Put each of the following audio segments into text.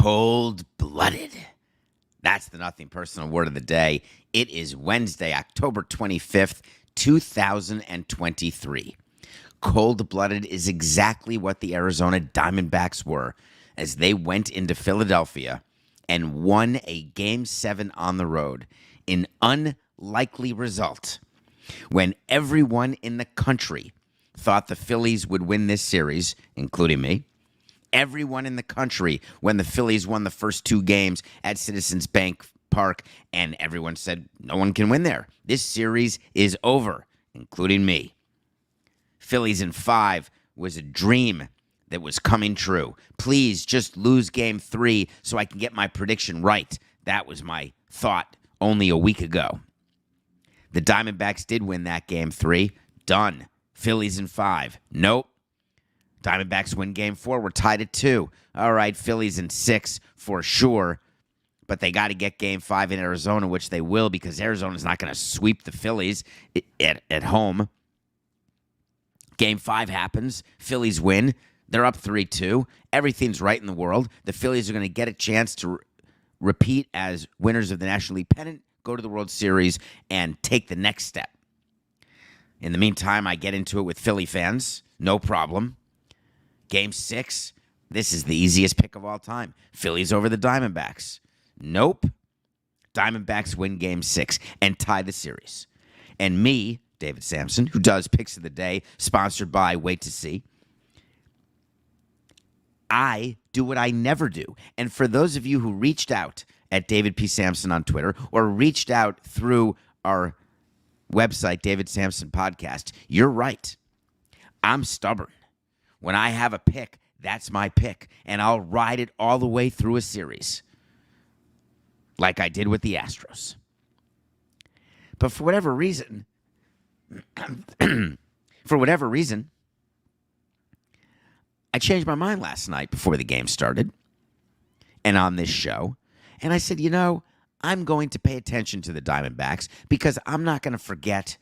Cold-blooded. That's the nothing personal word of the day. It is Wednesday, October 25th, 2023. Cold-blooded is exactly what the Arizona Diamondbacks were as they went into Philadelphia and won a Game 7 on the road. An unlikely result when everyone in the country thought the Phillies would win this series, including me. Everyone in the country, when the Phillies won the first two games at Citizens Bank Park, and everyone said no one can win there. This series is over, including me. Phillies in 5 was a dream that was coming true. Please just lose Game 3 so I can get my prediction right. That was my thought only a week ago. The Diamondbacks did win that Game 3. Done. Phillies in 5. Nope. Diamondbacks win Game 4. We're tied at 2. All right, Phillies in 6 for sure. But they got to get Game 5 in Arizona, which they will because Arizona's not going to sweep the Phillies at home. Game 5 happens. Phillies win. They're up 3-2. Everything's right in the world. The Phillies are going to get a chance to repeat as winners of the National League pennant, go to the World Series, and take the next step. In the meantime, I get into it with Philly fans. No problem. Game 6, this is the easiest pick of all time. Phillies over the Diamondbacks. Nope. Diamondbacks win Game 6 and tie the series. And me, David Samson, who does Picks of the Day, sponsored by Wait to See, I do what I never do. And for those of you who reached out at David P. Samson on Twitter or reached out through our website, David Samson Podcast, you're right. I'm stubborn. When I have a pick, that's my pick, and I'll ride it all the way through a series, like I did with the Astros. But for whatever reason, I changed my mind last night before the game started and on this show, and I said, I'm going to pay attention to the Diamondbacks because I'm not going to forget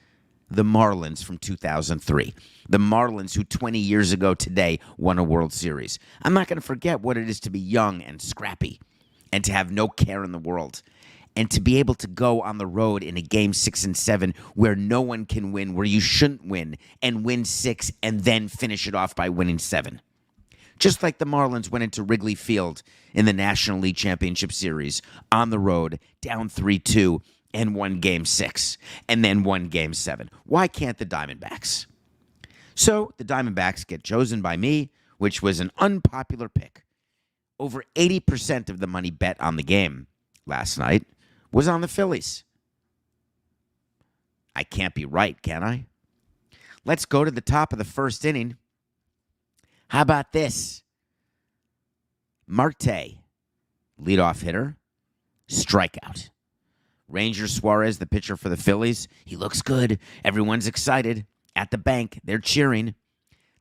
the Marlins from 2003. The Marlins who 20 years ago today won a World Series. I'm not going to forget what it is to be young and scrappy and to have no care in the world and to be able to go on the road in a Game 6 and 7 where no one can win, where you shouldn't win, and win 6 and then finish it off by winning 7. Just like the Marlins went into Wrigley Field in the National League Championship Series on the road, down 3-2, and won Game 6, and then won Game 7. Why can't the Diamondbacks? So the Diamondbacks get chosen by me, which was an unpopular pick. Over 80% of the money bet on the game last night was on the Phillies. I can't be right, can I? Let's go to the top of the first inning. How about this? Marte, leadoff hitter, strikeout. Ranger Suarez, the pitcher for the Phillies, he looks good. Everyone's excited. At the bank, they're cheering.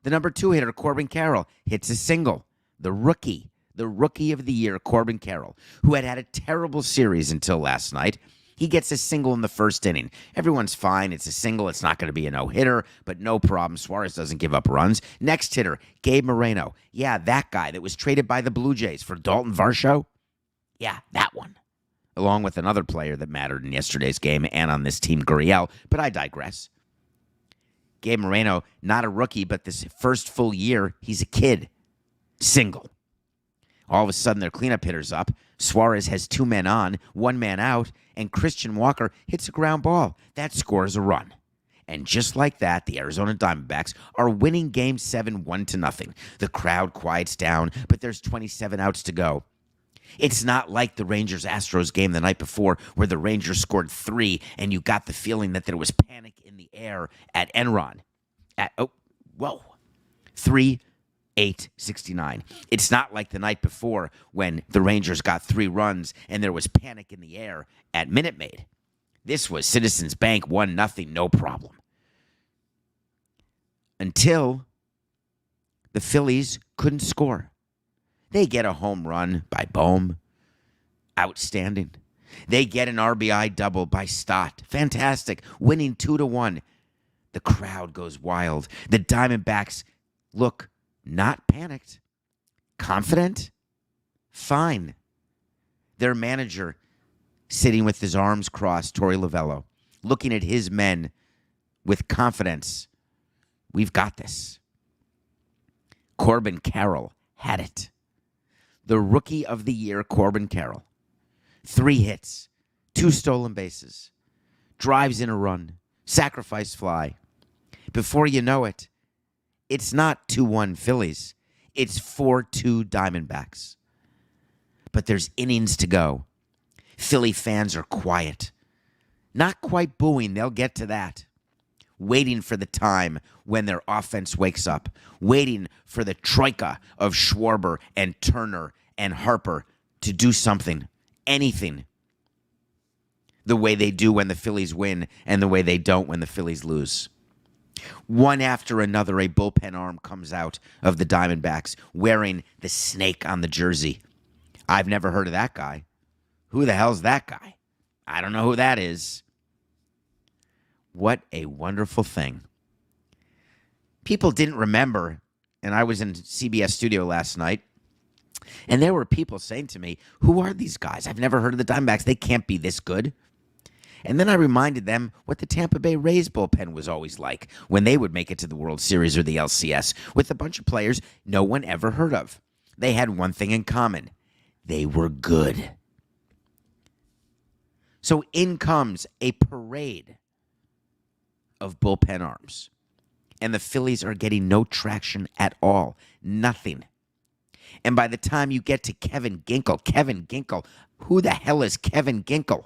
The number 2 hitter, Corbin Carroll, hits a single. The rookie of the year, Corbin Carroll, who had a terrible series until last night, he gets a single in the first inning. Everyone's fine. It's a single. It's not going to be a no-hitter, but no problem. Suarez doesn't give up runs. Next hitter, Gabe Moreno. Yeah, that guy that was traded by the Blue Jays for Dalton Varsho. Yeah, that one. Along with another player that mattered in yesterday's game and on this team, Gurriel, but I digress. Gabe Moreno, not a rookie, but this first full year, he's a kid. Single. All of a sudden, their cleanup hitter's up. Suarez has 2 men on, 1 man out, and Christian Walker hits a ground ball. That scores a run. And just like that, the Arizona Diamondbacks are winning Game 7 1-0. The crowd quiets down, but there's 27 outs to go. It's not like the Rangers-Astros game the night before where the Rangers scored 3 and you got the feeling that there was panic in the air at Enron. 3-8-69. It's not like the night before when the Rangers got 3 runs and there was panic in the air at Minute Maid. This was Citizens Bank 1-0, no problem. Until the Phillies couldn't score. They get a home run by Bohm. Outstanding. They get an RBI double by Pfaadt. Fantastic. Winning 2-1. The crowd goes wild. The Diamondbacks look not panicked. Confident. Fine. Their manager sitting with his arms crossed, Torey Lovello, looking at his men with confidence. We've got this. Corbin Carroll had it. The rookie of the year, Corbin Carroll. 3 hits, 2 stolen bases, drives in a run, sacrifice fly. Before you know it, it's not 2-1 Phillies. It's 4-2 Diamondbacks. But there's innings to go. Philly fans are quiet. Not quite booing, they'll get to that. Waiting for the time when their offense wakes up. Waiting for the troika of Schwarber and Turner and Harper to do something. Anything. The way they do when the Phillies win and the way they don't when the Phillies lose. One after another, a bullpen arm comes out of the Diamondbacks wearing the snake on the jersey. I've never heard of that guy. Who the hell's that guy? I don't know who that is. What a wonderful thing. People didn't remember, and I was in CBS studio last night, and there were people saying to me, who are these guys? I've never heard of the Diamondbacks. They can't be this good. And then I reminded them what the Tampa Bay Rays bullpen was always like when they would make it to the World Series or the LCS with a bunch of players no one ever heard of. They had one thing in common. They were good. So in comes a parade of bullpen arms. And the Phillies are getting no traction at all. Nothing. And by the time you get to Kevin Ginkel, who the hell is Kevin Ginkel?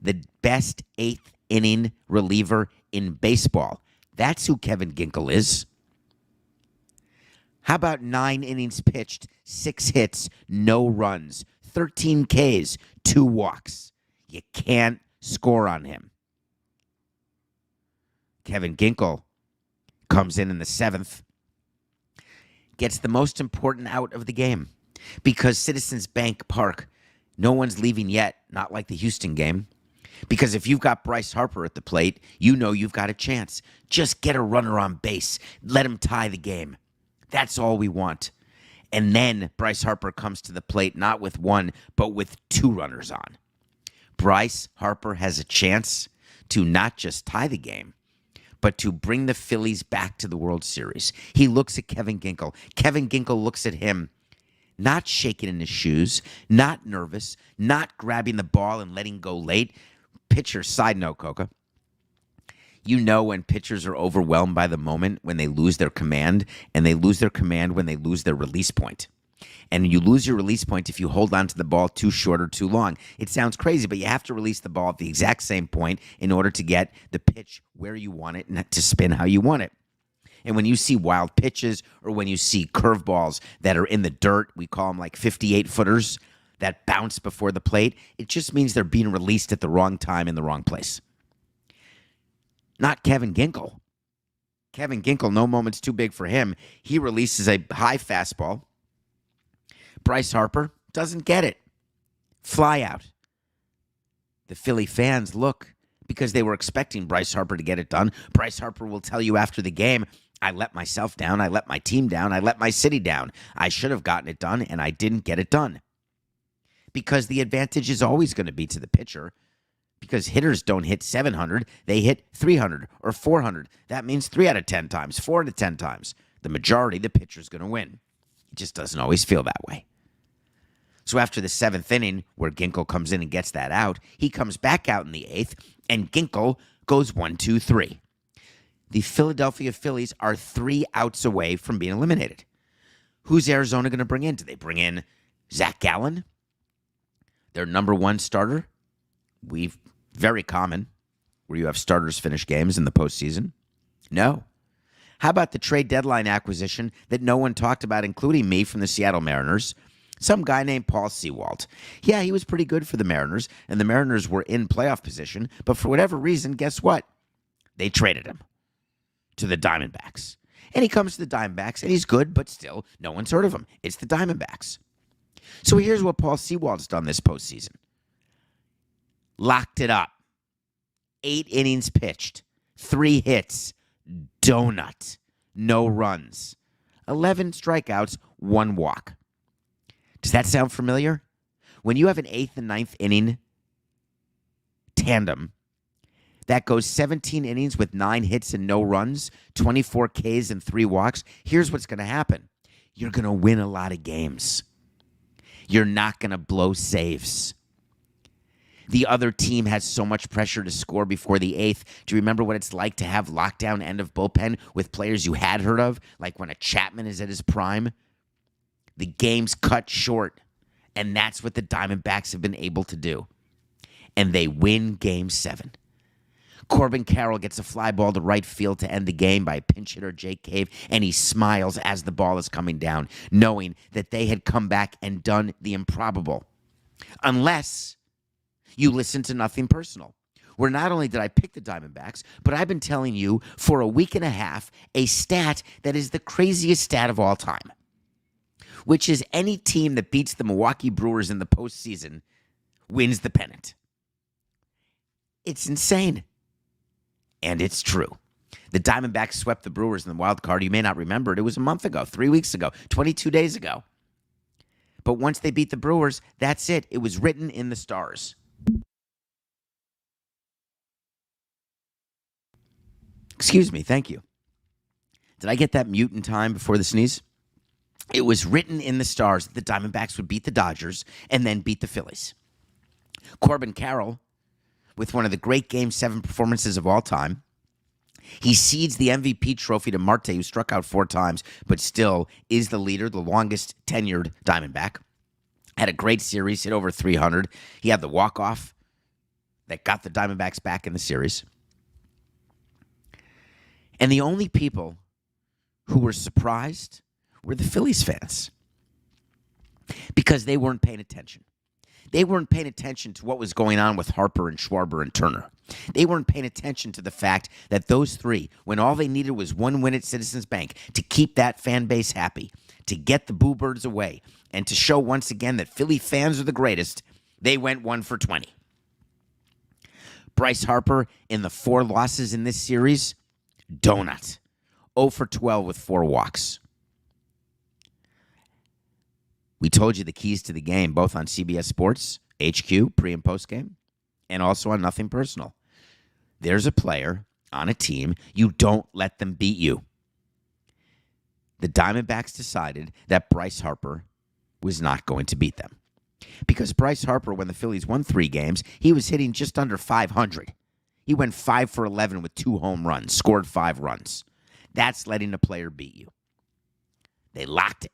The best 8th inning reliever in baseball. That's who Kevin Ginkel is. How about 9 innings pitched, 6 hits, no runs, 13 Ks, 2 walks? You can't score on him. Kevin Ginkel comes in the 7th, gets the most important out of the game because Citizens Bank Park, no one's leaving yet, not like the Houston game. Because if you've got Bryce Harper at the plate, you know you've got a chance. Just get a runner on base. Let him tie the game. That's all we want. And then Bryce Harper comes to the plate not with 1, but with 2 runners on. Bryce Harper has a chance to not just tie the game, but to bring the Phillies back to the World Series. He looks at Kevin Ginkel. Kevin Ginkel looks at him, not shaking in his shoes, not nervous, not grabbing the ball and letting go late. Pitcher, side note, Coca. You know when pitchers are overwhelmed by the moment, when they lose their command, and they lose their command when they lose their release point. And you lose your release point if you hold on to the ball too short or too long. It sounds crazy, but you have to release the ball at the exact same point in order to get the pitch where you want it and to spin how you want it. And when you see wild pitches or when you see curveballs that are in the dirt, we call them like 58-footers, that bounce before the plate, it just means they're being released at the wrong time in the wrong place. Not Kevin Ginkel. Kevin Ginkel, no moment's too big for him. He releases a high fastball. Bryce Harper doesn't get it. Fly out. The Philly fans look because they were expecting Bryce Harper to get it done. Bryce Harper will tell you after the game, I let myself down, I let my team down, I let my city down. I should have gotten it done, and I didn't get it done. Because the advantage is always going to be to the pitcher. Because hitters don't hit 700, they hit 300 or 400. That means 3 out of 10 times, 4 out of 10 times. The majority, the pitcher's going to win. It just doesn't always feel that way. So after the 7th inning, where Ginkel comes in and gets that out, he comes back out in the 8th, and Ginkel goes 1-2-3. The Philadelphia Phillies are 3 outs away from being eliminated. Who's Arizona going to bring in? Do they bring in Zach Gallen, their number 1 starter? Very common, where you have starters finish games in the postseason. No. How about the trade deadline acquisition that no one talked about, including me, from the Seattle Mariners? Some guy named Paul Sewald. Yeah, he was pretty good for the Mariners, and the Mariners were in playoff position, but for whatever reason, guess what? They traded him to the Diamondbacks. And he comes to the Diamondbacks, and he's good, but still, no one's heard of him. It's the Diamondbacks. So here's what Paul Sewald's done this postseason. Locked it up. 8 innings pitched. 3 hits. Donut. No runs. 11 strikeouts. 1 walk. Does that sound familiar? When you have an eighth and ninth inning tandem that goes 17 innings with 9 hits and no runs, 24 Ks and 3 walks, here's what's going to happen. You're going to win a lot of games. You're not going to blow saves. The other team has so much pressure to score before the eighth. Do you remember what it's like to have lockdown end of bullpen with players you had heard of, like when a Chapman is at his prime? The game's cut short, and that's what the Diamondbacks have been able to do. And they win Game 7. Corbin Carroll gets a fly ball to right field to end the game by pinch hitter Jake Cave, and he smiles as the ball is coming down, knowing that they had come back and done the improbable. Unless you listen to Nothing Personal, where not only did I pick the Diamondbacks, but I've been telling you for a week and a half a stat that is the craziest stat of all time, which is any team that beats the Milwaukee Brewers in the postseason wins the pennant. It's insane. And it's true. The Diamondbacks swept the Brewers in the wild card. You may not remember it. It was a month ago, 3 weeks ago, 22 days ago. But once they beat the Brewers, that's it. It was written in the stars. Excuse me. Thank you. Did I get that mute in time before the sneeze? It was written in the stars that the Diamondbacks would beat the Dodgers and then beat the Phillies. Corbin Carroll, with one of the great Game 7 performances of all time, he cedes the MVP trophy to Marte, who struck out 4 times, but still is the leader, the longest tenured Diamondback. Had a great series, hit over 300. He had the walk-off that got the Diamondbacks back in the series. And the only people who were surprised were the Phillies fans, because they weren't paying attention. They weren't paying attention to what was going on with Harper and Schwarber and Turner. They weren't paying attention to the fact that those 3, when all they needed was 1 win at Citizens Bank to keep that fan base happy, to get the boo birds away, and to show once again that Philly fans are the greatest, they went 1 for 20. Bryce Harper, in the 4 losses in this series, donut. 0 for 12 with 4 walks. We told you the keys to the game, both on CBS Sports, HQ, pre- and post-game, and also on Nothing Personal. There's a player on a team, you don't let them beat you. The Diamondbacks decided that Bryce Harper was not going to beat them. Because Bryce Harper, when the Phillies won 3 games, he was hitting just under 500. He went 5 for 11 with 2 home runs, scored 5 runs. That's letting a player beat you. They locked it.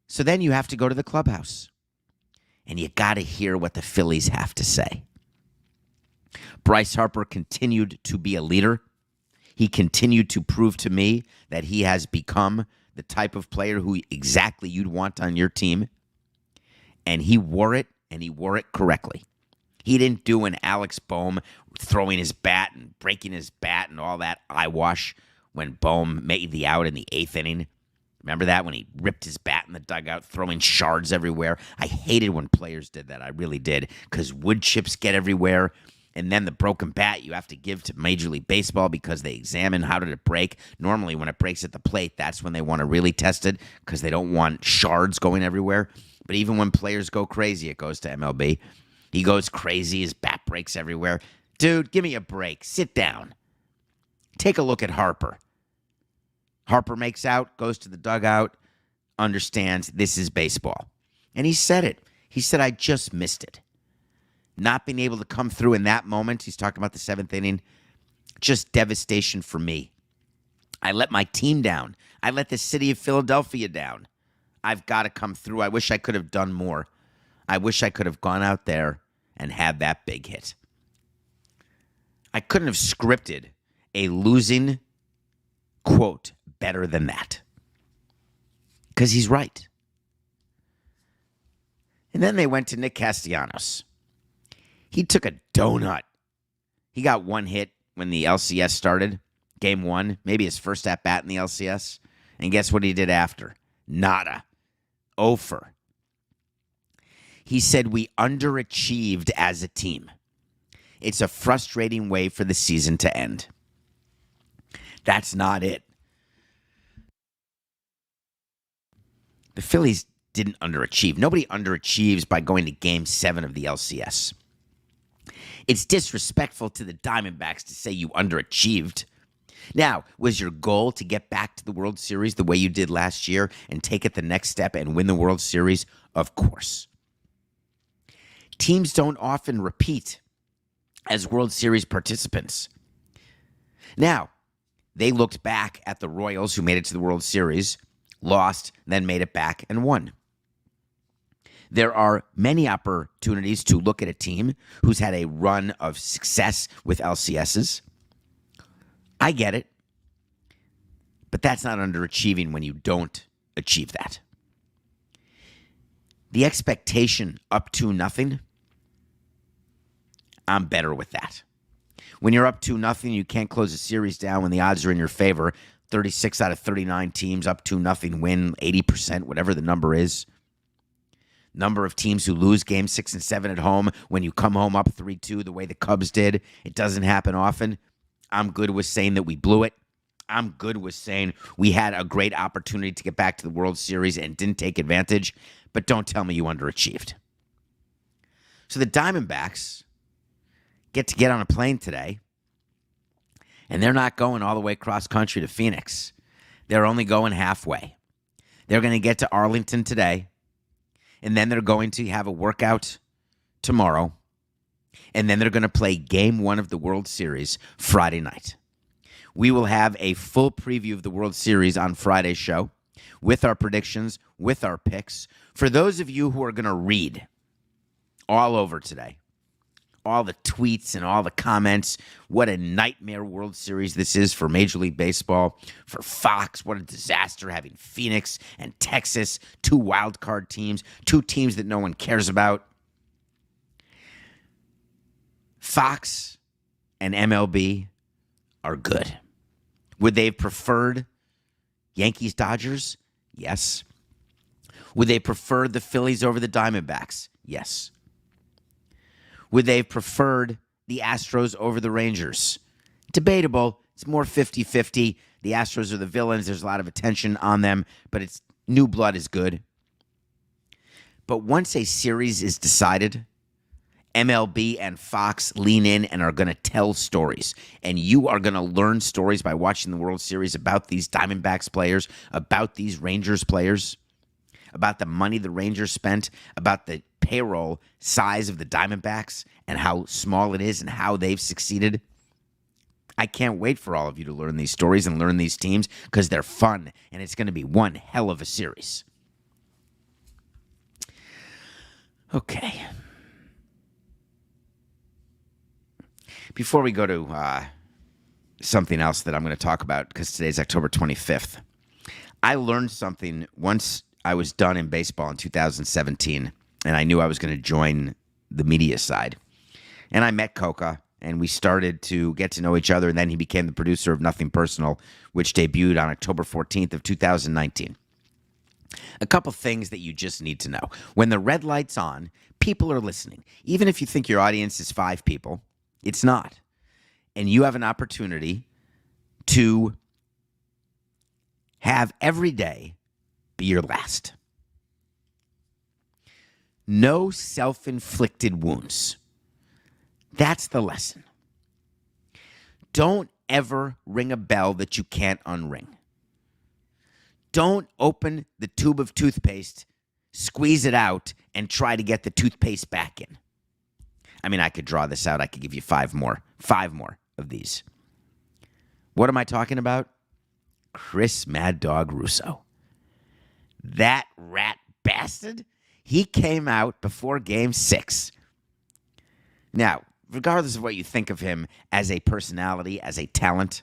So then you have to go to the clubhouse, and you got to hear what the Phillies have to say. Bryce Harper continued to be a leader. He continued to prove to me that he has become the type of player who exactly you'd want on your team, and he wore it, and he wore it correctly. He didn't do an Alex Bohm throwing his bat and breaking his bat and all that eyewash when Bohm made the out in the 8th inning. Remember that, when he ripped his bat in the dugout, throwing shards everywhere? I hated when players did that. I really did, because wood chips get everywhere. And then the broken bat you have to give to Major League Baseball because they examine how did it break. Normally when it breaks at the plate, that's when they want to really test it, because they don't want shards going everywhere. But even when players go crazy, it goes to MLB. He goes crazy. His bat breaks everywhere. Dude, give me a break. Sit down. Take a look at Harper. Harper makes out, goes to the dugout, understands this is baseball. And he said it. He said, I just missed it. Not being able to come through in that moment, he's talking about the 7th inning, just devastation for me. I let my team down. I let the city of Philadelphia down. I've got to come through. I wish I could have done more. I wish I could have gone out there and had that big hit. I couldn't have scripted a losing quote better than that. Because he's right. And then they went to Nick Castellanos. He took a donut. He got 1 hit when the LCS started. Game 1, maybe his first at-bat in the LCS. And guess what he did after? Nada. Over. He said, we underachieved as a team. It's a frustrating way for the season to end. That's not it. The Phillies didn't underachieve. Nobody underachieves by going to Game 7 of the LCS. It's disrespectful to the Diamondbacks to say you underachieved. Now, was your goal to get back to the World Series the way you did last year and take it the next step and win the World Series? Of course. Teams don't often repeat as World Series participants. Now, they looked back at the Royals, who made it to the World Series, lost, then made it back and won. There are many opportunities to look at a team who's had a run of success with LCSs. I get it. But that's not underachieving when you don't achieve that. The expectation up 2-0, I'm better with that. When you're up 2-0, you can't close a series down when the odds are in your favor. 36 out of 39 teams up 2-0 win, 80%, whatever the number is. Number of teams who lose games 6 and 7 at home when you come home up 3-2 the way the Cubs did. It doesn't happen often. I'm good with saying that we blew it. I'm good with saying we had a great opportunity to get back to the World Series and didn't take advantage, but don't tell me you underachieved. So the Diamondbacks get on a plane today, and they're not going all the way cross country to Phoenix. They're only going halfway. They're going to get to Arlington today, and then they're going to have a workout tomorrow, and then they're going to play Game 1 of the World Series Friday night. We will have a full preview of the World Series on Friday's show with our predictions, with our picks. For those of you who are going to read all over today, all the tweets and all the comments, what a nightmare World Series this is for Major League Baseball, for Fox, what a disaster having Phoenix and Texas, 2 wild card teams, 2 teams that no one cares about. Fox and MLB are good. Would they have preferred Yankees-Dodgers? Yes. Would they prefer the Phillies over the Diamondbacks? Yes. Would they have preferred the Astros over the Rangers? Debatable. It's more 50-50. The Astros are the villains. There's a lot of attention on them, but it's new blood is good. But once a series is decided, MLB and Fox lean in and are going to tell stories. And you are going to learn stories by watching the World Series about these Diamondbacks players, about these Rangers players, about the money the Rangers spent, about the payroll size of the Diamondbacks and how small it is and how they've succeeded. I can't wait for all of you to learn these stories and learn these teams because they're fun, and it's going to be one hell of a series. Okay. Before we go to something else that I'm going to talk about, because today's October 25th, I learned something once I was done in baseball in 2017, and I knew I was going to join the media side. And I met Coca, and we started to get to know each other, and then he became the producer of Nothing Personal, which debuted on October 14th of 2019. A couple things that you just need to know. When the red light's on, people are listening. Even if you think your audience is 5 people, it's not. And you have an opportunity to have every day be your last. No self-inflicted wounds. That's the lesson. Don't ever ring a bell that you can't unring. Don't open the tube of toothpaste, squeeze it out, and try to get the toothpaste back in. I mean, I could draw this out. I could give you 5 more. 5 more of these. What am I talking about? Chris Mad Dog Russo. That rat bastard, he came out before Game 6. Now, regardless of what you think of him as a personality, as a talent,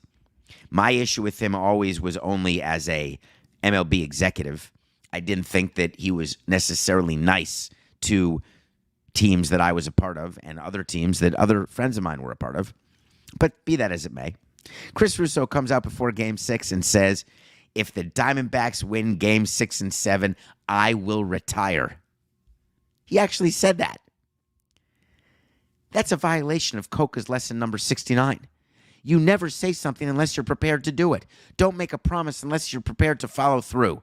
my issue with him always was only as a MLB executive. I didn't think that he was necessarily nice to teams that I was a part of and other teams that other friends of mine were a part of. But be that as it may, Chris Russo comes out before Game 6 and says, if the Diamondbacks win Game 6 and 7, I will retire. He actually said that. That's a violation of Coca's lesson number 69. You never say something unless you're prepared to do it. Don't make a promise unless you're prepared to follow through.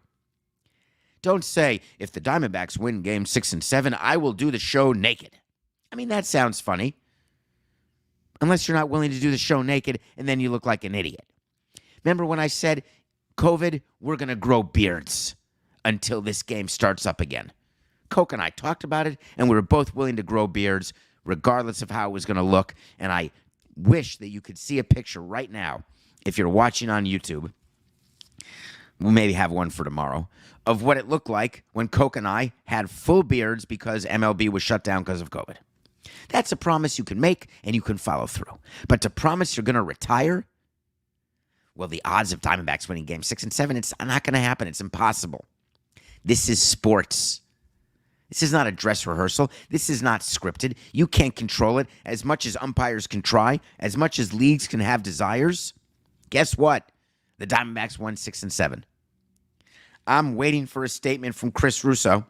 Don't say, if the Diamondbacks win game 6 and 7, I will do the show naked. I mean, that sounds funny. Unless you're not willing to do the show naked, and then you look like an idiot. Remember when I said, COVID, we're going to grow beards until this game starts up again. Coke and I talked about it, and we were both willing to grow beards regardless of how it was going to look. And I wish that you could see a picture right now, if you're watching on YouTube. We'll maybe have one for tomorrow, of what it looked like when Coke and I had full beards because MLB was shut down because of COVID. That's a promise you can make and you can follow through. But to promise you're going to retire, well, the odds of Diamondbacks winning game 6 and 7, it's not going to happen. It's impossible. This is sports. This is not a dress rehearsal. This is not scripted. You can't control it as much as umpires can try, as much as leagues can have desires. Guess what? The Diamondbacks won 6 and 7. I'm waiting for a statement from Chris Russo.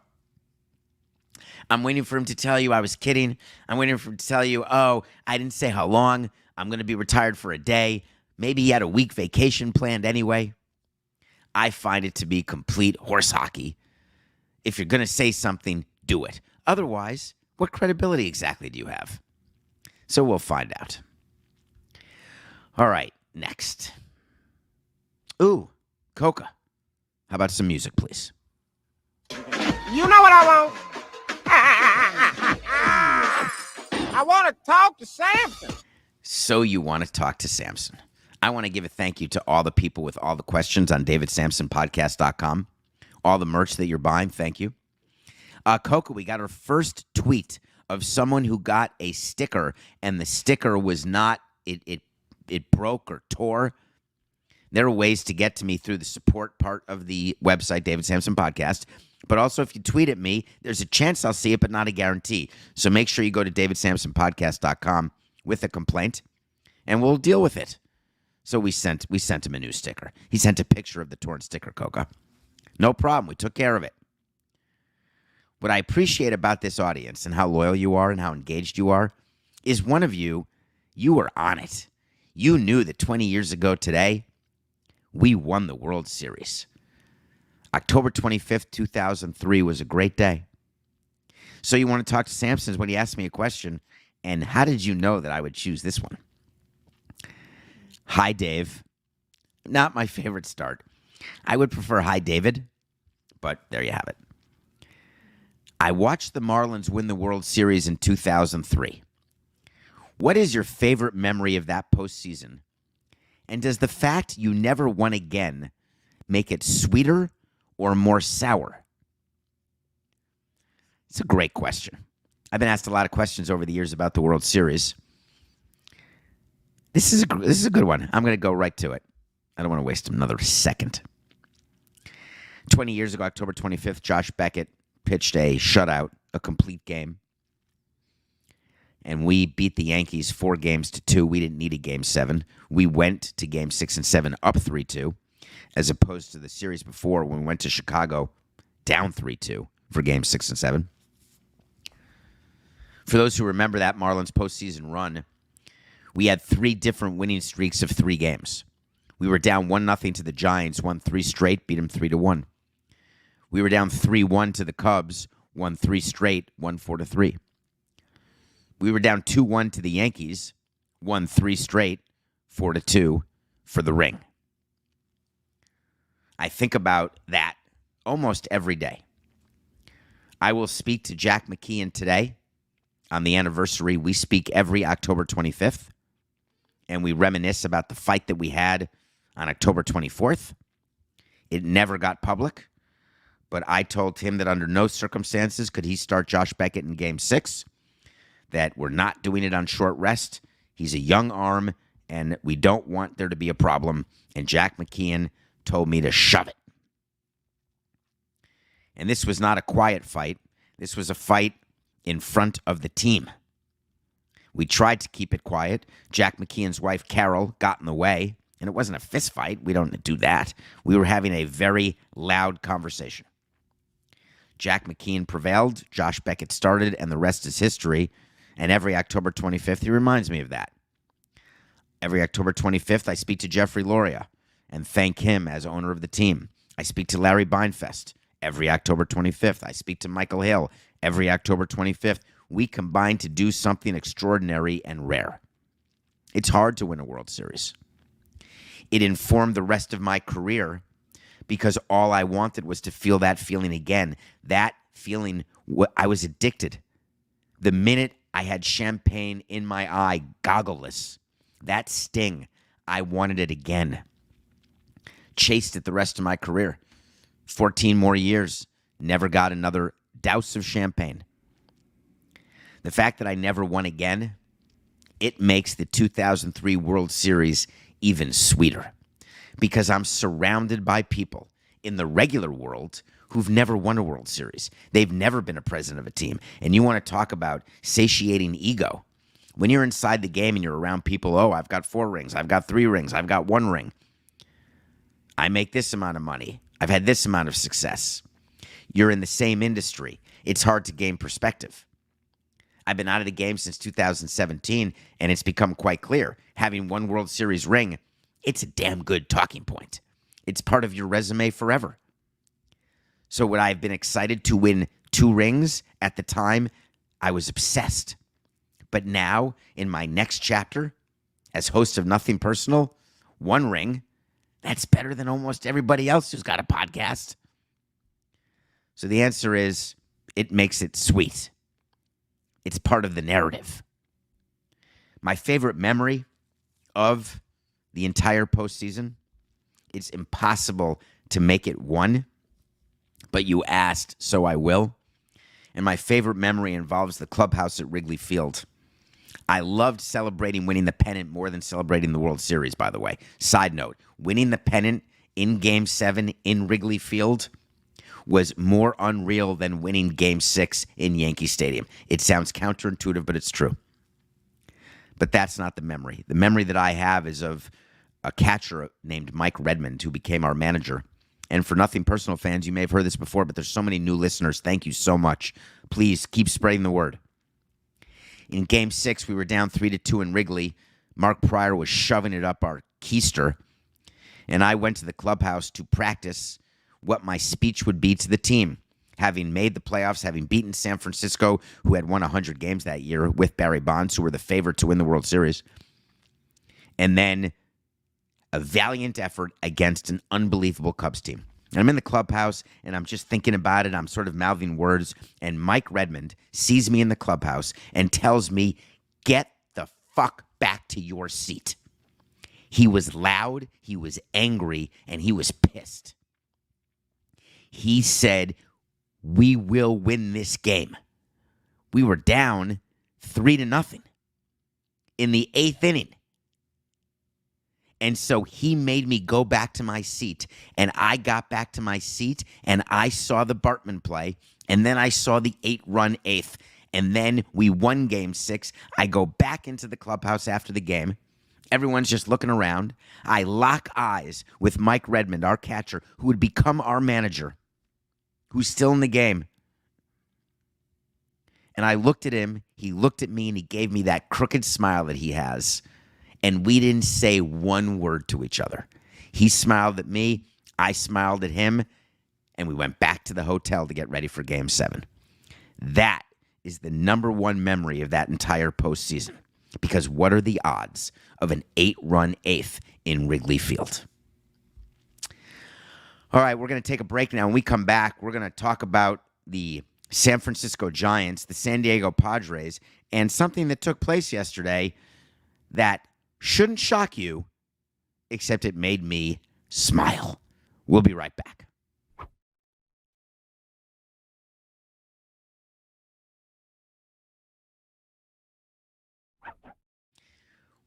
I'm waiting for him to tell you I was kidding. I'm waiting for him to tell you, oh, I didn't say how long. I'm going to be retired for a day. Maybe he had a week vacation planned anyway. I find it to be complete horse hockey. If you're going to say something, do it. Otherwise, what credibility exactly do you have? So we'll find out. All right, next. Ooh, Coca. How about some music, please? You know what I want? I want to talk to Samson. So you want to talk to Samson. I want to give a thank you to all the people with all the questions on davidsamsonpodcast.com. All the merch that you're buying, thank you. Coca, we got our first tweet of someone who got a sticker, and the sticker was not, it broke or tore. There are ways to get to me through the support part of the website, David Samson Podcast. But also, if you tweet at me, there's a chance I'll see it, but not a guarantee. So make sure you go to davidsamsonpodcast.com with a complaint, and we'll deal with it. So we sent him a new sticker. He sent a picture of the torn sticker, Coca. No problem. We took care of it. What I appreciate about this audience and how loyal you are and how engaged you are is one of you were on it. You knew that 20 years ago today, we won the World Series. October 25th, 2003 was a great day. So you want to talk to Samson when he asked me a question, and how did you know that I would choose this one? Hi, Dave. Not my favorite start. I would prefer hi, David, but there you have it. I watched the Marlins win the World Series in 2003. What is your favorite memory of that postseason? And does the fact you never won again make it sweeter or more sour? It's a great question. I've been asked a lot of questions over the years about the World Series. This is a good one. I'm going to go right to it. I don't want to waste another second. 20 years ago, October 25th, Josh Beckett pitched a shutout, a complete game. And we beat the Yankees 4-2. We didn't need a game 7. We went to game 6 and 7 up 3-2, as opposed to the series before when we went to Chicago down 3-2 for game 6 and 7. For those who remember that Marlins postseason run, we had 3 different winning streaks of 3 games. We were down 1-0 to the Giants, won 3 straight, beat them 3-1. We were down 3-1 to the Cubs, won 3 straight, won 4-3. We were down 2-1 to the Yankees, won 3 straight, 4-2 for the ring. I think about that almost every day. I will speak to Jack McKeon today on the anniversary. We speak every October 25th, and we reminisce about the fight that we had on October 24th. It never got public, but I told him that under no circumstances could he start Josh Beckett in Game 6, that we're not doing it on short rest. He's a young arm, and we don't want there to be a problem. And Jack McKeon told me to shove it. And this was not a quiet fight. This was a fight in front of the team. We tried to keep it quiet. Jack McKeon's wife, Carol, got in the way. And it wasn't a fist fight. We don't do that. We were having a very loud conversation. Jack McKeon prevailed. Josh Beckett started, and the rest is history. And every October 25th, he reminds me of that. Every October 25th, I speak to Jeffrey Loria and thank him as owner of the team. I speak to Larry Beinfest every October 25th. I speak to Michael Hale every October 25th. We combine to do something extraordinary and rare. It's hard to win a World Series. It informed the rest of my career because all I wanted was to feel that feeling again. That feeling, I was addicted. The minute I had champagne in my eye, goggleless, that sting, I wanted it again. Chased it the rest of my career. 14 more years, never got another douse of champagne. The fact that I never won again, it makes the 2003 World Series even sweeter because I'm surrounded by people in the regular world who've never won a World Series. They've never been a president of a team. And you want to talk about satiating ego. When you're inside the game and you're around people, oh, I've got 4 rings, I've got 3 rings, I've got 1 ring. I make this amount of money. I've had this amount of success. You're in the same industry. It's hard to gain perspective. I've been out of the game since 2017, and it's become quite clear. Having 1 World Series ring, it's a damn good talking point. It's part of your resume forever. So would I have been excited to win 2 rings? At the time, I was obsessed. But now, in my next chapter, as host of Nothing Personal, 1 ring, that's better than almost everybody else who's got a podcast. So the answer is, it makes it sweet. It's part of the narrative. My favorite memory of the entire postseason, it's impossible to make it one, but you asked, so I will. And my favorite memory involves the clubhouse at Wrigley Field. I loved celebrating winning the pennant more than celebrating the World Series, by the way. Side note, winning the pennant in Game 7 in Wrigley Field was more unreal than winning Game 6 in Yankee Stadium. It sounds counterintuitive, but it's true. But that's not the memory. The memory that I have is of a catcher named Mike Redmond, who became our manager. And for Nothing Personal fans, you may have heard this before, but there's so many new listeners. Thank you so much. Please keep spreading the word. In Game 6, we were down 3-2 in Wrigley. Mark Pryor was shoving it up our keister. And I went to the clubhouse to practice what my speech would be to the team. Having made the playoffs, having beaten San Francisco, who had won 100 games that year with Barry Bonds, who were the favorite to win the World Series. And then a valiant effort against an unbelievable Cubs team. And I'm in the clubhouse, and I'm just thinking about it. I'm sort of mouthing words, and Mike Redmond sees me in the clubhouse and tells me, get the fuck back to your seat. He was loud, he was angry, and he was pissed. He said, we will win this game. We were down 3-0 in the 8th inning. And so he made me go back to my seat, and I got back to my seat, and I saw the Bartman play, and then I saw the 8-run 8th, and then we won Game 6. I go back into the clubhouse after the game. Everyone's just looking around. I lock eyes with Mike Redmond, our catcher, who would become our manager, who's still in the game. And I looked at him, he looked at me, and he gave me that crooked smile that he has. And we didn't say one word to each other. He smiled at me, I smiled at him, and we went back to the hotel to get ready for Game 7. That is the number one memory of that entire postseason. Because what are the odds of an 8-run 8th in Wrigley Field? All right, we're going to take a break now. When we come back, we're going to talk about the San Francisco Giants, the San Diego Padres, and something that took place yesterday that shouldn't shock you, except it made me smile. We'll be right back.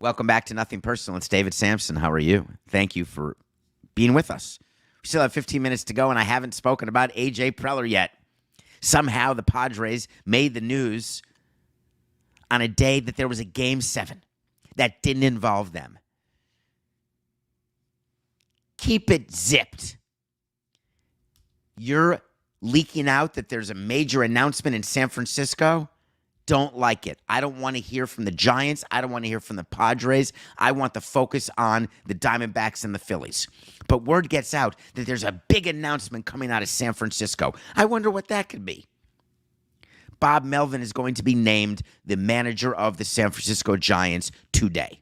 Welcome back to Nothing Personal. It's David Samson. How are you? Thank you for being with us. We still have 15 minutes to go, and I haven't spoken about A.J. Preller yet. Somehow the Padres made the news on a day that there was a Game 7 that didn't involve them. Keep it zipped. You're leaking out that there's a major announcement in San Francisco. don't like it. I don't want to hear from the Giants. I don't want to hear from the Padres. I want the focus on the Diamondbacks and the Phillies. But word gets out that there's a big announcement coming out of San Francisco. I wonder what that could be. Bob Melvin is going to be named the manager of the San Francisco Giants today.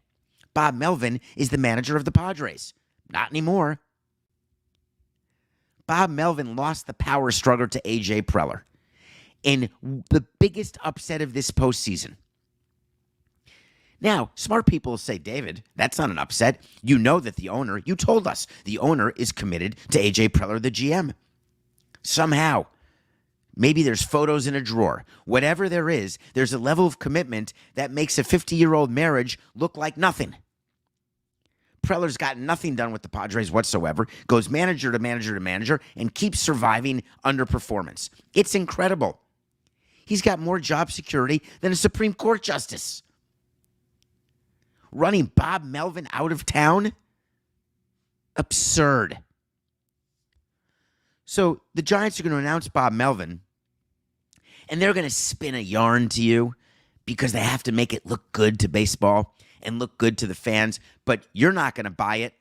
Bob Melvin is the manager of the Padres. Not anymore. Bob Melvin lost the power struggle to A.J. Preller in the biggest upset of this postseason. Now, smart people will say, David, that's not an upset. You know that you told us, the owner is committed to A.J. Preller, the GM. Somehow, maybe there's photos in a drawer. Whatever there is, there's a level of commitment that makes a 50-year-old marriage look like nothing. Preller's got nothing done with the Padres whatsoever, goes manager to manager to manager, and keeps surviving underperformance. It's incredible. He's got more job security than a Supreme Court justice. Running Bob Melvin out of town? Absurd. So the Giants are going to announce Bob Melvin, and they're going to spin a yarn to you because they have to make it look good to baseball and look good to the fans, but you're not going to buy it.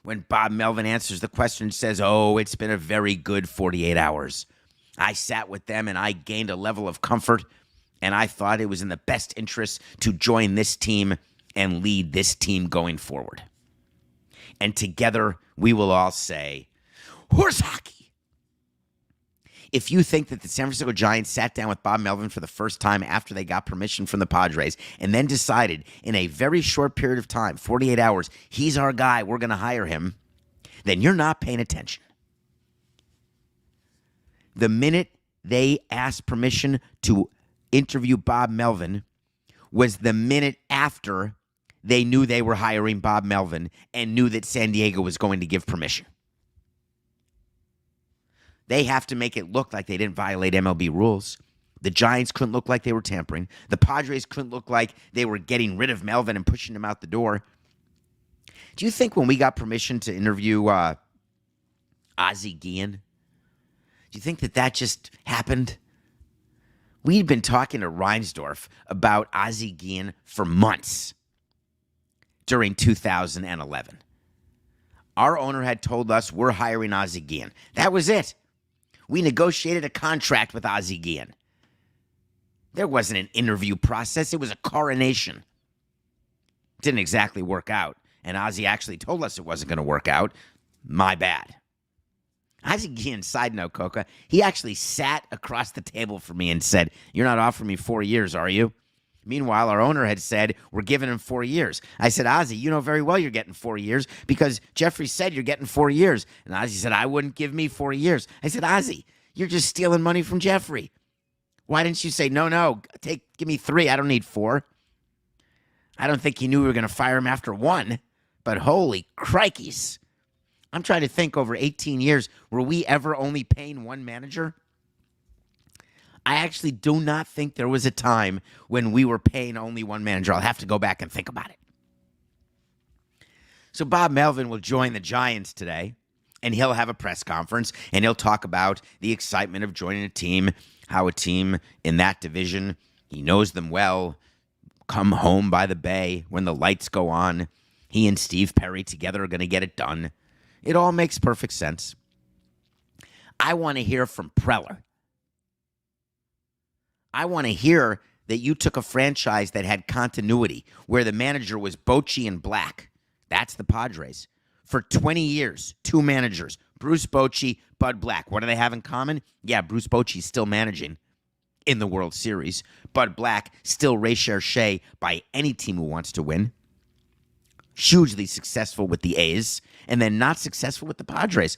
When Bob Melvin answers the question and says, it's been a very good 48 hours. I sat with them and I gained a level of comfort, and I thought it was in the best interest to join this team and lead this team going forward. And together we will all say, horse hockey. If you think that the San Francisco Giants sat down with Bob Melvin for the first time after they got permission from the Padres and then decided in a very short period of time, 48 hours, he's our guy, we're going to hire him, then you're not paying attention. The minute they asked permission to interview Bob Melvin was the minute after they knew they were hiring Bob Melvin and knew that San Diego was going to give permission. They have to make it look like they didn't violate MLB rules. The Giants couldn't look like they were tampering. The Padres couldn't look like they were getting rid of Melvin and pushing him out the door. Do you think when we got permission to interview Ozzie Guillen, do you think that just happened? We'd been talking to Reinsdorf about Ozzie Guillen for months during 2011. Our owner had told us we're hiring Ozzie Guillen. That was it. We negotiated a contract with Ozzie Guillen. There wasn't an interview process. It was a coronation. Didn't exactly work out. And Ozzie actually told us it wasn't going to work out. My bad. Ozzie Guillen, side note, Coca, he actually sat across the table from me and said, "You're not offering me 4 years, are you?" Meanwhile, our owner had said, we're giving him 4 years. I said, Ozzie, you know very well you're getting 4 years because Jeffrey said you're getting 4 years. And Ozzie said, I wouldn't give me 4 years. I said, Ozzie, you're just stealing money from Jeffrey. Why didn't you say, no, give me 3. I don't need 4. I don't think he knew we were going to fire him after 1. But holy crikeys. I'm trying to think over 18 years, were we ever only paying one manager? I actually do not think there was a time when we were paying only one manager. I'll have to go back and think about it. So Bob Melvin will join the Giants today, and he'll have a press conference, and he'll talk about the excitement of joining a team, how a team in that division, he knows them well, come home by the bay when the lights go on. He and Steve Perry together are going to get it done. It all makes perfect sense. I want to hear from Preller. I want to hear that you took a franchise that had continuity, where the manager was Bochy and Black. That's the Padres. For 20 years, 2 managers, Bruce Bochy, Bud Black. What do they have in common? Yeah, Bruce Bochy's still managing in the World Series. Bud Black still recherché by any team who wants to win. Hugely successful with the A's, and then not successful with the Padres.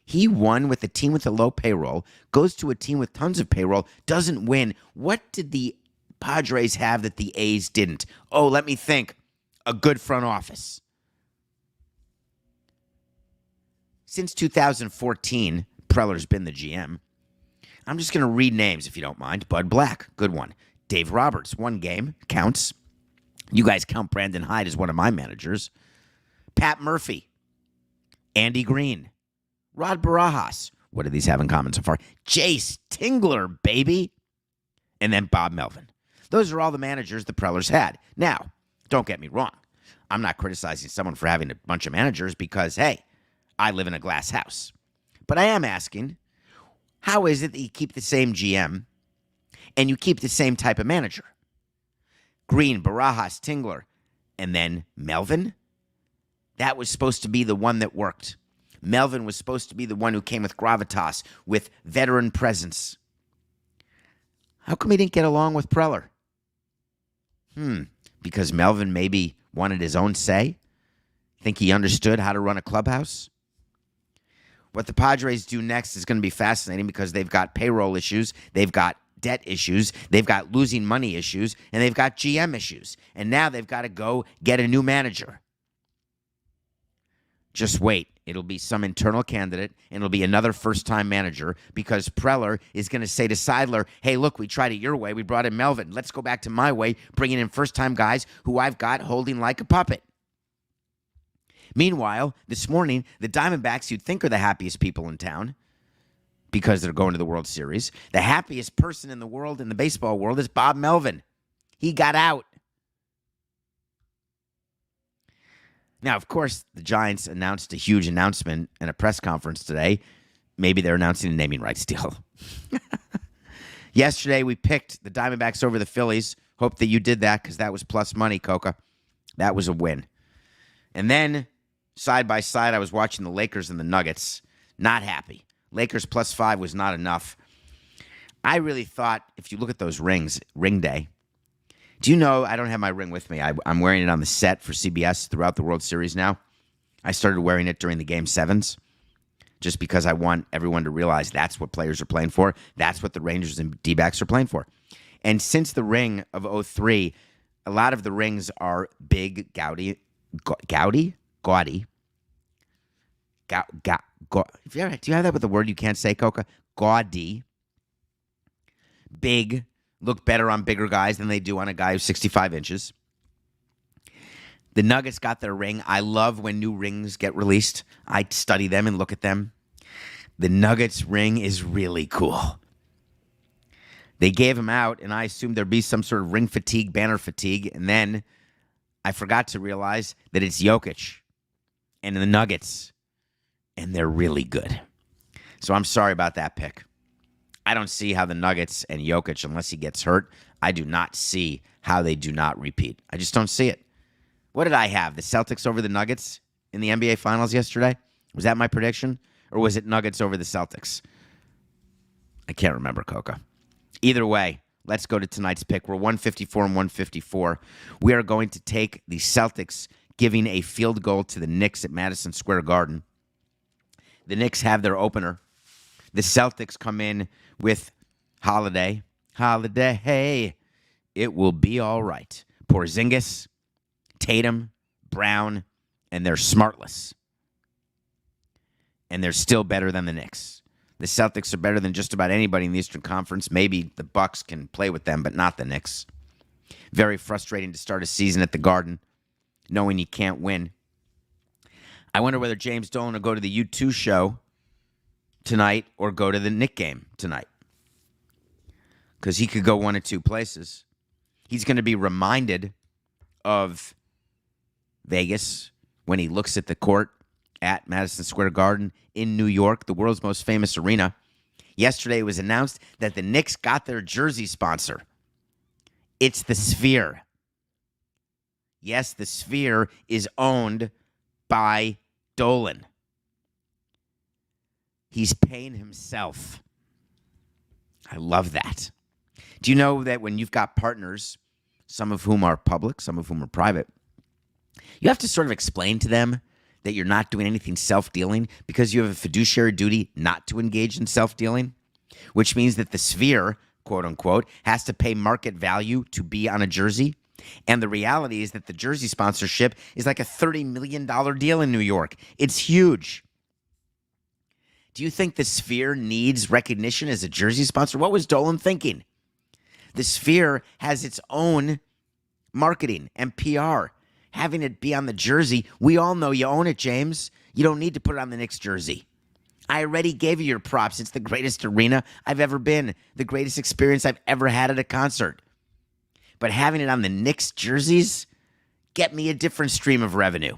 He won with a team with a low payroll, goes to a team with tons of payroll, doesn't win. What did the Padres have that the A's didn't? Oh, let me think. A good front office. Since 2014, Preller's been the GM. I'm just going to read names if you don't mind. Bud Black, good one. Dave Roberts, 1 game, counts. You guys count Brandon Hyde as one of my managers. Pat Murphy, Andy Green, Rod Barajas. What do these have in common so far? Jace Tingler, baby. and then Bob Melvin. Those are all the managers the Prellers had. Now, don't get me wrong. I'm not criticizing someone for having a bunch of managers because, hey, I live in a glass house. But I am asking, how is it that you keep the same GM and you keep the same type of manager? Green, Barajas, Tingler, and then Melvin? That was supposed to be the one that worked. Melvin was supposed to be the one who came with gravitas, with veteran presence. How come he didn't get along with Preller? Because Melvin maybe wanted his own say? Think he understood how to run a clubhouse? What the Padres do next is going to be fascinating because they've got payroll issues, they've got debt issues, they've got losing money issues, and they've got GM issues. And now they've got to go get a new manager. Just wait. It'll be some internal candidate, and it'll be another first-time manager because Preller is going to say to Seidler, hey, look, we tried it your way. We brought in Melvin. Let's go back to my way, bringing in first-time guys who I've got holding like a puppet. Meanwhile, this morning, the Diamondbacks, you'd think are the happiest people in town because they're going to the World Series. The happiest person in the world, in the baseball world, is Bob Melvin. He got out. Now, of course, the Giants announced a huge announcement in a press conference today. Maybe they're announcing a naming rights deal. Yesterday, we picked the Diamondbacks over the Phillies. Hope that you did that because that was plus money, Coca. That was a win. And then, side by side, I was watching the Lakers and the Nuggets. Not happy. Lakers +5 was not enough. I really thought, if you look at those rings, ring day. Do you know, I don't have my ring with me. I'm wearing it on the set for CBS throughout the World Series now. I started wearing it during the Game 7s just because I want everyone to realize that's what players are playing for. That's what the Rangers and D-backs are playing for. And since the ring of '03, a lot of the rings are big, gaudy. Do you have that with a word you can't say, Coca? Gaudy. Big. Look better on bigger guys than they do on a guy who's 65 inches. The Nuggets got their ring. I love when new rings get released. I study them and look at them. The Nuggets ring is really cool. They gave them out, and I assumed there'd be some sort of ring fatigue, banner fatigue, and then I forgot to realize that it's Jokic and the Nuggets, and they're really good. So I'm sorry about that pick. I don't see how the Nuggets and Jokic, unless he gets hurt, I do not see how they do not repeat. I just don't see it. What did I have? The Celtics over the Nuggets in the NBA Finals yesterday? Was that my prediction? Or was it Nuggets over the Celtics? I can't remember, Coca. Either way, let's go to tonight's pick. We're 154 and 154. We are going to take the Celtics giving a field goal to the Knicks at Madison Square Garden. The Knicks have their opener. The Celtics come in with Holiday. Hey, it will be all right. Porzingis, Tatum, Brown, and they're smartless. And they're still better than the Knicks. The Celtics are better than just about anybody in the Eastern Conference. Maybe the Bucks can play with them, but not the Knicks. Very frustrating to start a season at the Garden, knowing you can't win. I wonder whether James Dolan will go to the U2 show tonight or go to the Knick game tonight. Because he could go one of two places. He's going to be reminded of Vegas when he looks at the court at Madison Square Garden in New York, the world's most famous arena. Yesterday it was announced that the Knicks got their jersey sponsor. It's the Sphere. Yes, the Sphere is owned by Dolan. He's paying himself. I love that. Do you know that when you've got partners, some of whom are public, some of whom are private, you have to sort of explain to them that you're not doing anything self-dealing because you have a fiduciary duty not to engage in self-dealing, which means that the Sphere, quote unquote, has to pay market value to be on a jersey. And the reality is that the jersey sponsorship is like a $30 million deal in New York. It's huge. Do you think the Sphere needs recognition as a jersey sponsor? What was Dolan thinking? The Sphere has its own marketing and PR. Having it be on the jersey, we all know you own it, James. You don't need to put it on the Knicks jersey. I already gave you your props. It's the greatest arena I've ever been, the greatest experience I've ever had at a concert. But having it on the Knicks jerseys, get me a different stream of revenue.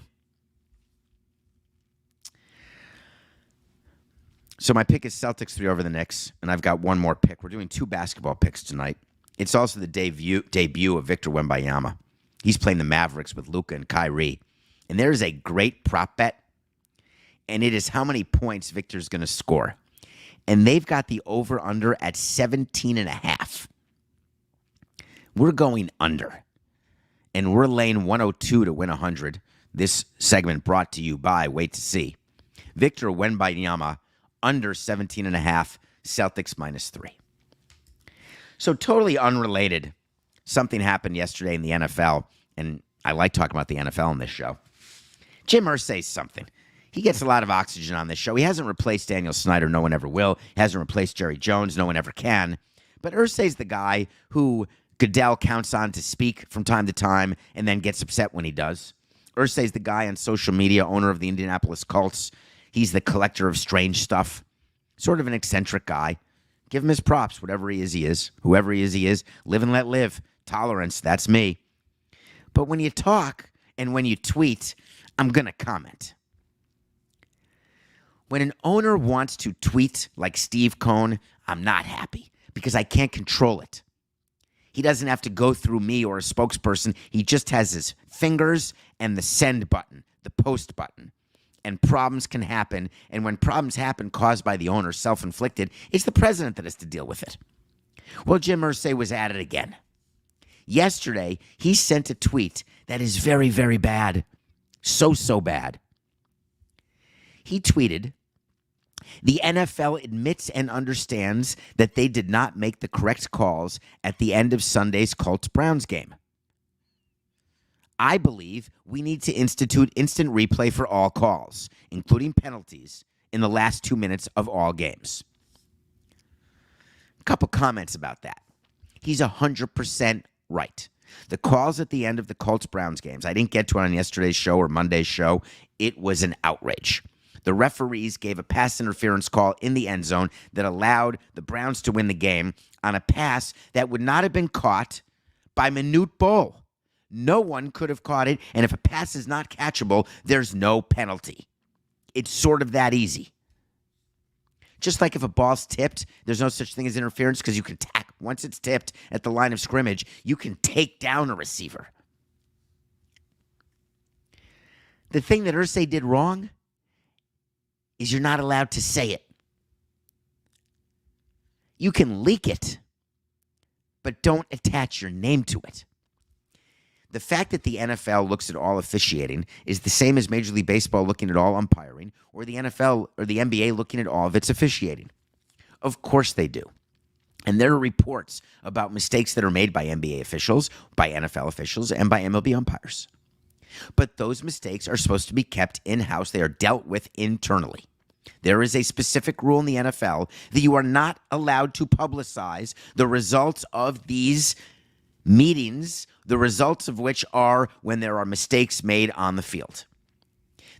So my pick is Celtics 3 over the Knicks, and I've got one more pick. We're doing 2 basketball picks tonight. It's also the debut of Victor Wembanyama. He's playing the Mavericks with Luka and Kyrie. And there is a great prop bet, and it is how many points Victor's going to score. And they've got the over-under at 17.5. We're going under. And we're laying 102 to win 100. This segment brought to you by Wait to See. Victor Wembanyama under 17.5, Celtics -3. So totally unrelated, something happened yesterday in the NFL, and I like talking about the NFL on this show. Jim Irsay's something. He gets a lot of oxygen on this show. He hasn't replaced Daniel Snyder. No one ever will. He hasn't replaced Jerry Jones. No one ever can. But Irsay's the guy who Goodell counts on to speak from time to time and then gets upset when he does. Irsay's the guy on social media, owner of the Indianapolis Colts. He's the collector of strange stuff. Sort of an eccentric guy. Give him his props. Whatever he is, he is. Whoever he is, live and let live. Tolerance, that's me. But when you talk and when you tweet, I'm going to comment. When an owner wants to tweet like Steve Cohn, I'm not happy because I can't control it. He doesn't have to go through me or a spokesperson. He just has his fingers and the send button, the post button. And problems can happen. And when problems happen caused by the owner, self-inflicted, it's the president that has to deal with it. Well, Jim Irsay was at it again. Yesterday, he sent a tweet that is very, very bad. So bad. He tweeted, "The NFL admits and understands that they did not make the correct calls at the end of Sunday's Colts-Browns game. I believe we need to institute instant replay for all calls, including penalties, in the last 2 minutes of all games." A couple comments about that. He's 100% right. The calls at the end of the Colts-Browns games, I didn't get to it on yesterday's show or Monday's show. It was an outrage. The referees gave a pass interference call in the end zone that allowed the Browns to win the game on a pass that would not have been caught by Manute Bol. No one could have caught it, and if a pass is not catchable, there's no penalty. It's sort of that easy. Just like if a ball's tipped, there's no such thing as interference because you can once it's tipped at the line of scrimmage, you can take down a receiver. The thing that Irsay did wrong is you're not allowed to say it. You can leak it, but don't attach your name to it. The fact that the NFL looks at all officiating is the same as Major League Baseball looking at all umpiring, or the NFL or the NBA looking at all of its officiating. Of course they do. And there are reports about mistakes that are made by NBA officials, by NFL officials, and by MLB umpires. But those mistakes are supposed to be kept in-house. They are dealt with internally. There is a specific rule in the NFL that you are not allowed to publicize the results of these meetings, the results of which are when there are mistakes made on the field.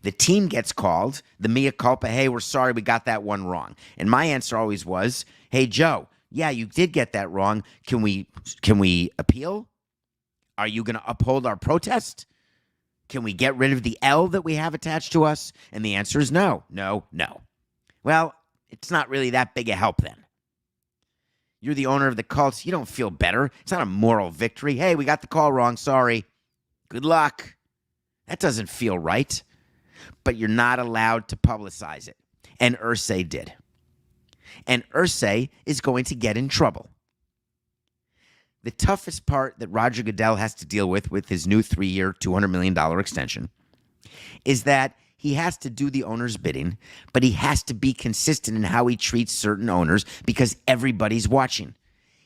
The team gets called, the mea culpa, hey, we're sorry, we got that one wrong. And my answer always was, hey, Joe, yeah, you did get that wrong. Can we appeal? Are you going to uphold our protest? Can we get rid of the L that we have attached to us? And the answer is no. Well, it's not really that big a help then. You're the owner of the Colts. You don't feel better. It's not a moral victory. Hey, we got the call wrong. Sorry. Good luck. That doesn't feel right. But you're not allowed to publicize it. And Irsay did. And Irsay is going to get in trouble. The toughest part that Roger Goodell has to deal with his new 3-year, $200 million extension is that he has to do the owner's bidding, but he has to be consistent in how he treats certain owners because everybody's watching.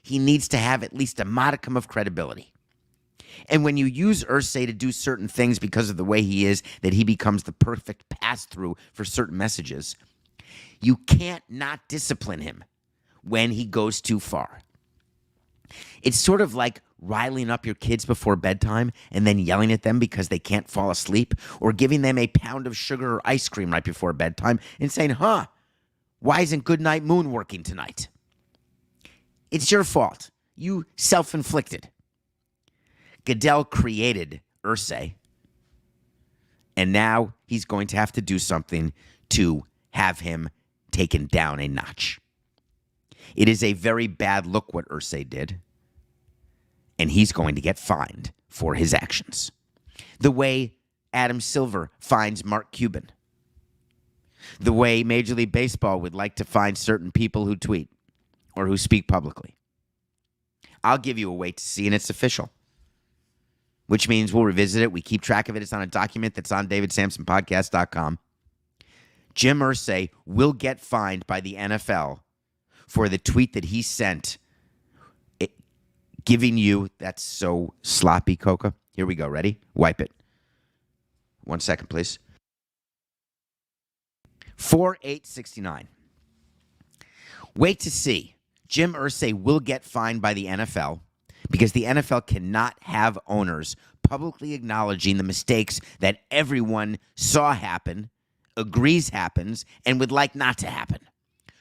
He needs to have at least a modicum of credibility. And when you use Irsay to do certain things because of the way he is, that he becomes the perfect pass-through for certain messages, you can't not discipline him when he goes too far. It's sort of like riling up your kids before bedtime and then yelling at them because they can't fall asleep, or giving them a pound of sugar or ice cream right before bedtime and saying, Why isn't Goodnight Moon working tonight? It's your fault. You self-inflicted. Goodell created Irsay, and now he's going to have to do something to have him taken down a notch. It is a very bad look what Irsay did, and he's going to get fined for his actions. The way Adam Silver fines Mark Cuban. The way Major League Baseball would like to fine certain people who tweet or who speak publicly. I'll give you a wait to see, and it's official, which means we'll revisit it. We keep track of it. It's on a document that's on davidsamsonpodcast.com. Jim Irsay will get fined by the NFL for the tweet that he sent giving you, that's so sloppy, Coca. Here we go. Ready? Wipe it. 1 second, please. 4869. Wait to see. Jim Irsay will get fined by the NFL because the NFL cannot have owners publicly acknowledging the mistakes that everyone saw happen, agrees happens, and would like not to happen.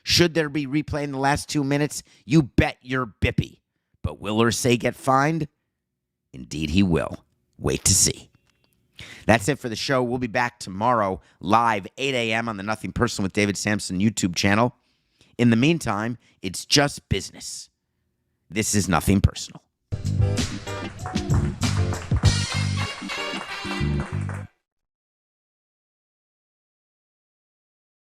Should there be replay in the last 2 minutes? You bet your bippy. But will Irsay get fined? Indeed he will. Wait to see. That's it for the show. We'll be back tomorrow live 8 a.m. on the Nothing Personal with David Samson YouTube channel. In the meantime, it's just business. This is Nothing Personal.